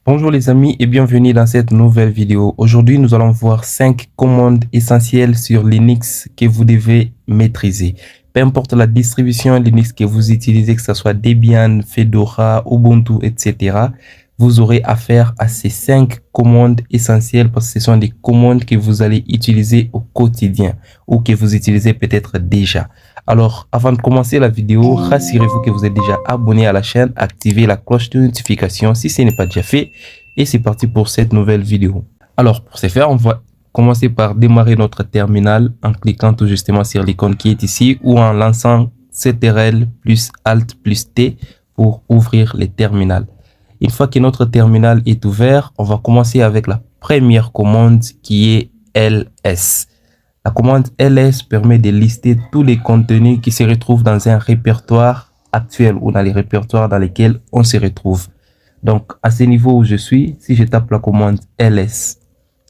Bonjour les amis et bienvenue dans cette nouvelle vidéo. Aujourd'hui, nous allons voir 5 commandes essentielles sur Linux que vous devez maîtriser. Peu importe la distribution Linux que vous utilisez, que ce soit Debian, Fedora, Ubuntu, etc., vous aurez affaire à ces 5 commandes essentielles parce que ce sont des commandes que vous allez utiliser au quotidien ou que vous utilisez peut-être déjà. Alors, avant de commencer la vidéo, rassurez-vous que vous êtes déjà abonné à la chaîne, activez la cloche de notification si ce n'est pas déjà fait. Et c'est parti pour cette nouvelle vidéo. Alors, pour ce faire, on va commencer par démarrer notre terminal en cliquant tout justement sur l'icône qui est ici ou en lançant CTRL plus Alt plus T pour ouvrir le terminal. Une fois que notre terminal est ouvert, on va commencer avec la première commande qui est ls. La commande ls permet de lister tous les contenus qui se retrouvent dans un répertoire actuel ou dans les répertoires dans lesquels on se retrouve. Donc, à ce niveau où je suis, si je tape la commande ls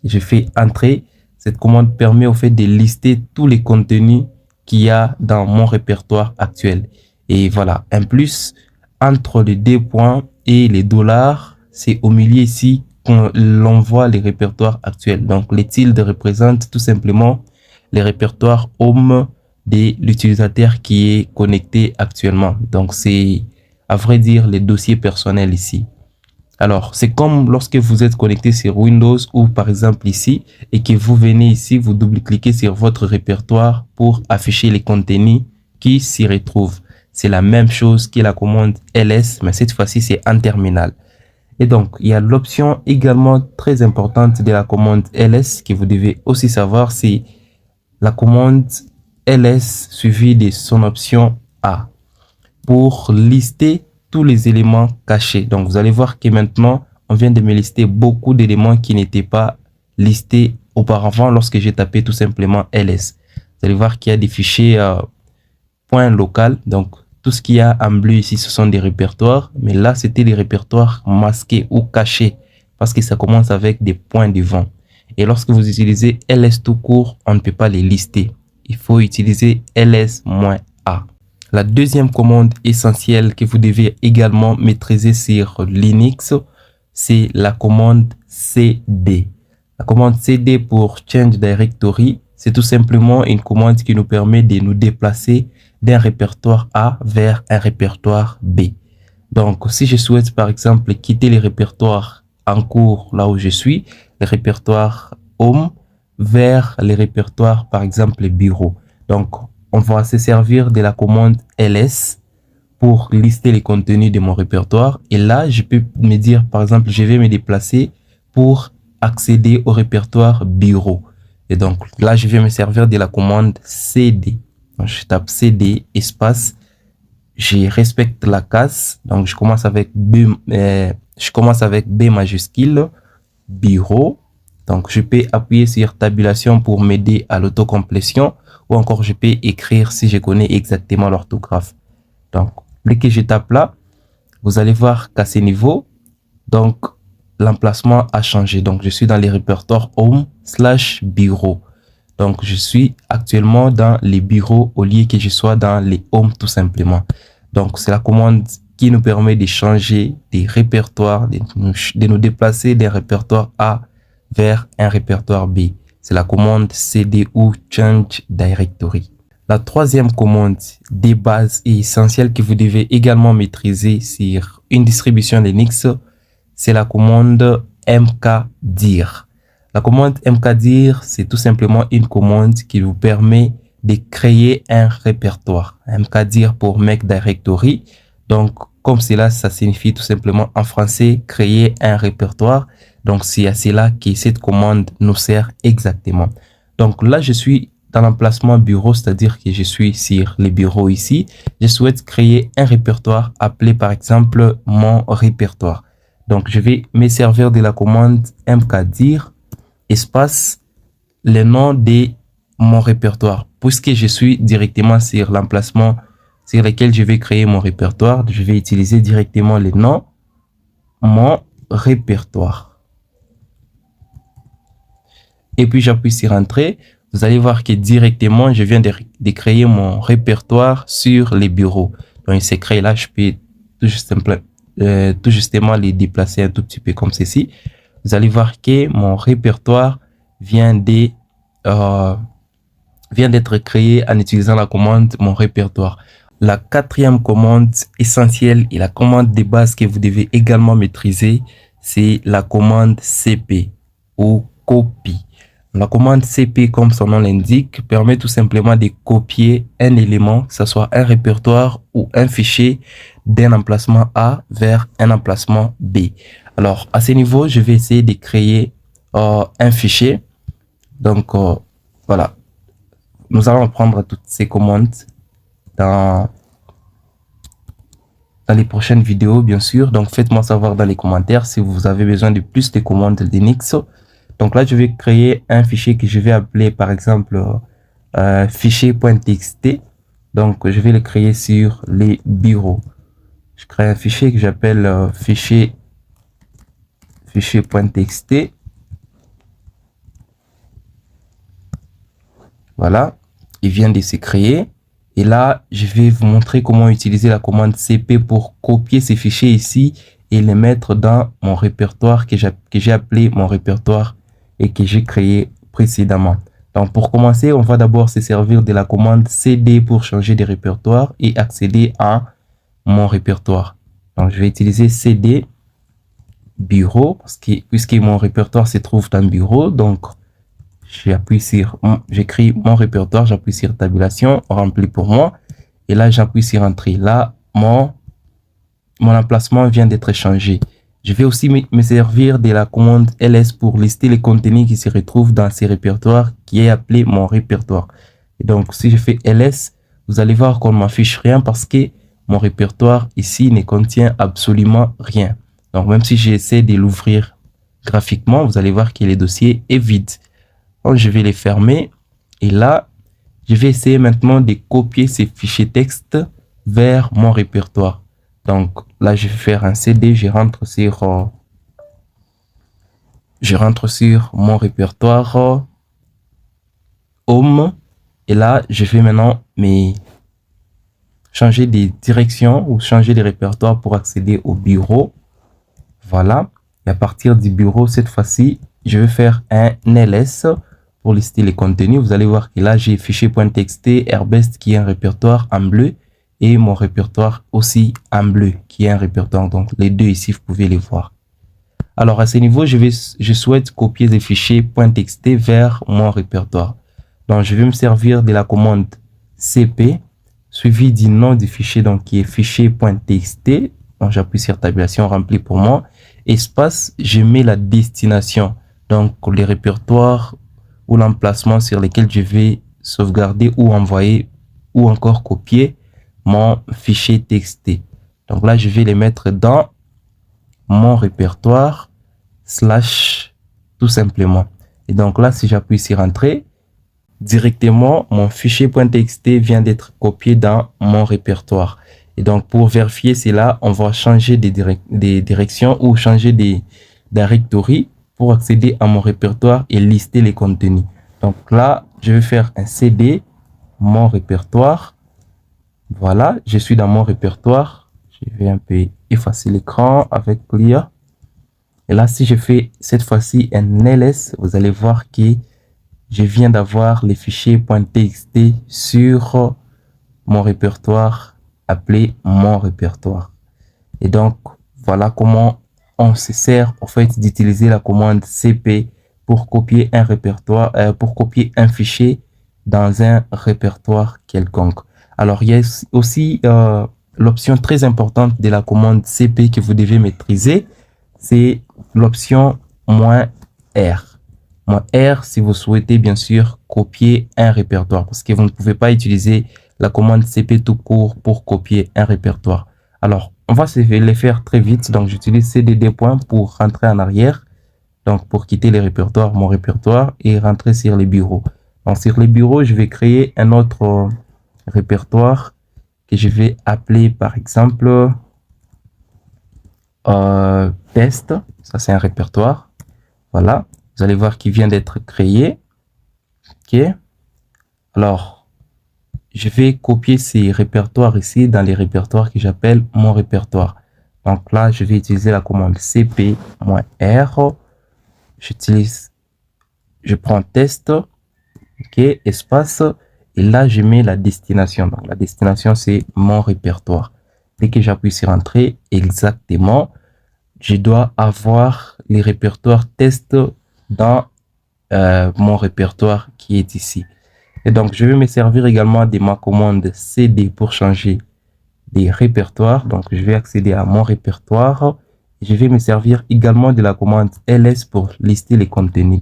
et je fais entrer, cette commande permet au fait de lister tous les contenus qu'il y a dans mon répertoire actuel. Et voilà, un plus, entre les deux points et les dollars, c'est au milieu ici qu'on voit les répertoires actuels. Donc, les tildes représentent tout simplement les répertoires home de l'utilisateur qui est connecté actuellement. Donc, c'est à vrai dire les dossiers personnels ici. Alors, c'est comme lorsque vous êtes connecté sur Windows ou par exemple ici et que vous venez ici, vous double-cliquez sur votre répertoire pour afficher les contenus qui s'y retrouvent. C'est la même chose que la commande ls, mais cette fois-ci, c'est en terminal. Et donc, il y a l'option également très importante de la commande ls que vous devez aussi savoir, c'est la commande ls suivie de son option A pour lister tous les éléments cachés. Donc, vous allez voir que maintenant, on vient de me lister beaucoup d'éléments qui n'étaient pas listés auparavant lorsque j'ai tapé tout simplement ls. Vous allez voir qu'il y a des fichiers point local. Donc, tout ce qu'il y a en bleu ici, ce sont des répertoires. Mais là, c'était des répertoires masqués ou cachés parce que ça commence avec des points devant. Et lorsque vous utilisez ls tout court, on ne peut pas les lister. Il faut utiliser ls-a. La deuxième commande essentielle que vous devez également maîtriser sur Linux, c'est la commande cd. La commande cd pour Change Directory, c'est tout simplement une commande qui nous permet de nous déplacer d'un répertoire A vers un répertoire B. Donc, si je souhaite par exemple quitter les répertoires en cours là où je suis, les répertoires home vers les répertoires par exemple bureau. Donc, on va se servir de la commande ls pour lister les contenus de mon répertoire. Et là, je peux me dire, par exemple, je vais me déplacer pour accéder au répertoire bureau. Et donc, là, je vais me servir de la commande cd. Donc, je tape cd, espace, je respecte la case. Donc, je commence avec B majuscule, bureau. Donc, je peux appuyer sur tabulation pour m'aider à l'autocomplétion ou encore je peux écrire si je connais exactement l'orthographe. Donc, dès que je tape là, vous allez voir qu'à ce niveau, donc, l'emplacement a changé. Donc, je suis dans les répertoires home/bureau. Donc, je suis actuellement dans les bureaux au lieu que je sois dans les home tout simplement. Donc, c'est la commande qui nous permet de changer des répertoires, de nous déplacer des répertoires A vers un répertoire B. C'est la commande cd ou Change Directory. La troisième commande des bases et essentielle que vous devez également maîtriser sur une distribution Linux, c'est la commande mkdir. La commande mkdir, c'est tout simplement une commande qui vous permet de créer un répertoire. Mkdir pour Make Directory. Donc, comme cela, ça signifie tout simplement en français créer un répertoire. Donc, c'est à cela que cette commande nous sert exactement. Donc là, je suis dans l'emplacement bureau, c'est-à-dire que je suis sur les bureaux ici. Je souhaite créer un répertoire appelé par exemple mon répertoire. Donc, je vais me servir de la commande mkdir espace le nom de mon répertoire. Puisque je suis directement sur l'emplacement sur lequel je vais créer mon répertoire, je vais utiliser directement le nom mon répertoire. Et puis j'appuie sur entrée. Vous allez voir que directement, je viens de créer mon répertoire sur les bureaux. Donc, il s'est créé là. Je peux tout tout justement les déplacer un tout petit peu comme ceci, vous allez voir que mon répertoire vient d'être créé en utilisant la commande mon répertoire. La quatrième commande essentielle et la commande de base que vous devez également maîtriser, c'est la commande CP ou copie. La commande CP, comme son nom l'indique, permet tout simplement de copier un élément, que ce soit un répertoire ou un fichier, d'un emplacement A vers un emplacement B. Alors, à ce niveau, je vais essayer de créer un fichier. Donc, voilà. Nous allons prendre toutes ces commandes dans les prochaines vidéos, bien sûr. Donc, faites-moi savoir dans les commentaires si vous avez besoin de plus de commandes Linux. Donc là, je vais créer un fichier que je vais appeler, par exemple, fichier.txt. Donc, je vais le créer sur les bureaux. Je crée un fichier que j'appelle fichier.txt. Voilà, il vient de se créer. Et là, je vais vous montrer comment utiliser la commande CP pour copier ces fichiers ici et les mettre dans mon répertoire que j'ai appelé mon répertoire et que j'ai créé précédemment. Donc, pour commencer, on va d'abord se servir de la commande CD pour changer de répertoire et accéder à mon répertoire. Donc, je vais utiliser CD bureau puisque mon répertoire se trouve dans bureau. Donc, j'écris mon répertoire, j'appuie sur tabulation, rempli pour moi. Et là, j'appuie sur entrée. Là, mon emplacement vient d'être changé. Je vais aussi me servir de la commande ls pour lister les contenus qui se retrouvent dans ces répertoires qui est appelé mon répertoire. Et donc, si je fais ls, vous allez voir qu'on ne m'affiche rien parce que mon répertoire ici ne contient absolument rien. Donc, même si j'essaie de l'ouvrir graphiquement, vous allez voir que le dossier est vide. Donc, je vais les fermer. Et là, je vais essayer maintenant de copier ces fichiers texte vers mon répertoire. Donc là, je vais faire un CD, je rentre sur mon répertoire Home. Et là, je vais maintenant changer de direction ou changer de répertoire pour accéder au bureau. Voilà. Et à partir du bureau, cette fois-ci, je vais faire un ls pour lister les contenus. Vous allez voir que là, j'ai fichier.txt, airbest qui est un répertoire en bleu et mon répertoire aussi en bleu qui est un répertoire. Donc, les deux ici, vous pouvez les voir. Alors, à ce niveau, je souhaite copier les fichiers .txt vers mon répertoire. Donc, je vais me servir de la commande cp suivi du nom du fichier, donc qui est fichier.txt. Donc, j'appuie sur tabulation remplie pour moi. Espace, je mets la destination, donc les répertoires ou l'emplacement sur lesquels je vais sauvegarder ou envoyer ou encore copier mon fichier TXT. Donc là, je vais les mettre dans mon répertoire / tout simplement. Et donc là, si j'appuie sur entrée, directement, mon fichier .txt vient d'être copié dans mon répertoire. Et donc, pour vérifier cela, on va changer des directions ou changer des directories pour accéder à mon répertoire et lister les contenus. Donc là, je vais faire un CD, mon répertoire. Voilà, je suis dans mon répertoire. Je vais un peu effacer l'écran avec Clear. Et là, si je fais cette fois-ci un ls, vous allez voir que je viens d'avoir les fichiers .txt sur mon répertoire appelé mon répertoire. Et donc, voilà comment on se sert en fait d'utiliser la commande cp pour copier un répertoire, pour copier un fichier dans un répertoire quelconque. Alors, il y a aussi l'option très importante de la commande cp que vous devez maîtriser, c'est l'option -r. -r si vous souhaitez bien sûr copier un répertoire, parce que vous ne pouvez pas utiliser la commande cp tout court pour copier un répertoire. Alors, on va les faire très vite. Donc, j'utilise cdd point pour rentrer en arrière. Donc, pour quitter les répertoires, mon répertoire, et rentrer sur les bureaux. Donc, sur les bureaux, je vais créer un autre répertoire que je vais appeler, par exemple, test. Ça, c'est un répertoire. Voilà. Vous allez voir qu'il vient d'être créé. OK. Alors, je vais copier ces répertoires ici dans les répertoires que j'appelle mon répertoire. Donc là, je vais utiliser la commande cp-r. Je prends test, ok, espace, et là, je mets la destination. Donc la destination, c'est mon répertoire. Dès que j'appuie sur entrée, exactement, je dois avoir les répertoires test dans mon répertoire qui est ici. Et donc, je vais me servir également de ma commande cd pour changer des répertoires. Donc, je vais accéder à mon répertoire. Je vais me servir également de la commande ls pour lister les contenus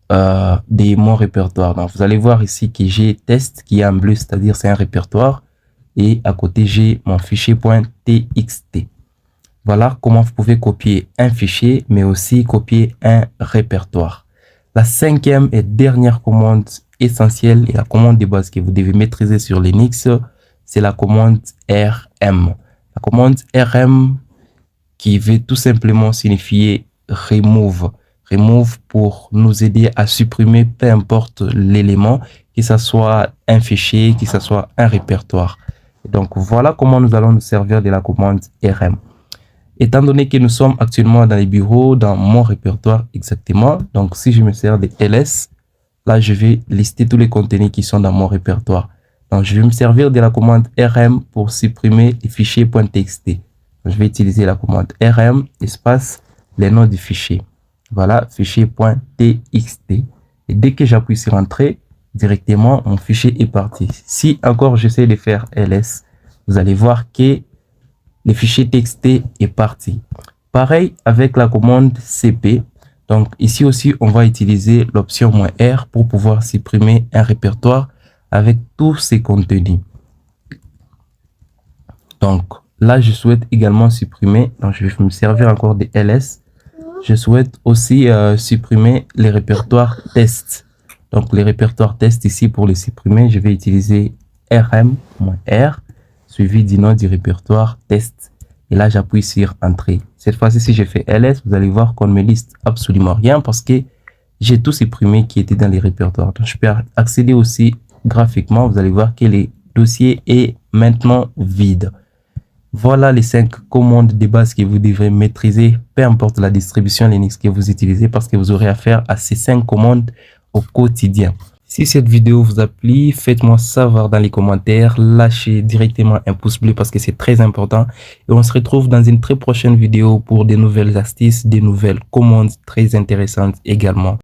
de mon répertoire. Donc, vous allez voir ici que j'ai test qui est en bleu, c'est-à-dire c'est un répertoire. Et à côté, j'ai mon fichier .txt. Voilà comment vous pouvez copier un fichier, mais aussi copier un répertoire. La cinquième et dernière commande essentielle et la commande de base que vous devez maîtriser sur Linux, c'est la commande rm. La commande rm qui veut tout simplement signifier remove. Remove pour nous aider à supprimer peu importe l'élément, que ce soit un fichier, que ce soit un répertoire. Donc voilà comment nous allons nous servir de la commande rm. Étant donné que nous sommes actuellement dans les bureaux, dans mon répertoire exactement, donc si je me sers de ls, là je vais lister tous les contenus qui sont dans mon répertoire. Donc je vais me servir de la commande rm pour supprimer les fichiers .txt. Je vais utiliser la commande rm espace les noms du fichier. Voilà, fichier .txt. Et dès que j'appuie sur entrée, directement mon fichier est parti. Si encore j'essaie de faire ls, vous allez voir que le fichier txt est parti. Pareil avec la commande cp. Donc ici aussi, on va utiliser l'option "-r" pour pouvoir supprimer un répertoire avec tous ses contenus. Donc là, je souhaite également supprimer. Donc je vais me servir encore de ls. Je souhaite aussi supprimer les répertoires test. Donc les répertoires test ici, pour les supprimer, je vais utiliser rm-r suivi du nom du répertoire test. Et là, j'appuie sur entrée. Cette fois-ci, si je fais ls, vous allez voir qu'on ne me liste absolument rien parce que j'ai tout supprimé qui était dans les répertoires. Donc, je peux accéder aussi graphiquement. Vous allez voir que le dossier est maintenant vide. Voilà les 5 commandes de base que vous devrez maîtriser, peu importe la distribution Linux que vous utilisez, parce que vous aurez affaire à ces 5 commandes au quotidien. Si cette vidéo vous a plu, faites-moi savoir dans les commentaires, lâchez directement un pouce bleu parce que c'est très important. Et on se retrouve dans une très prochaine vidéo pour de nouvelles astuces, de nouvelles commandes très intéressantes également.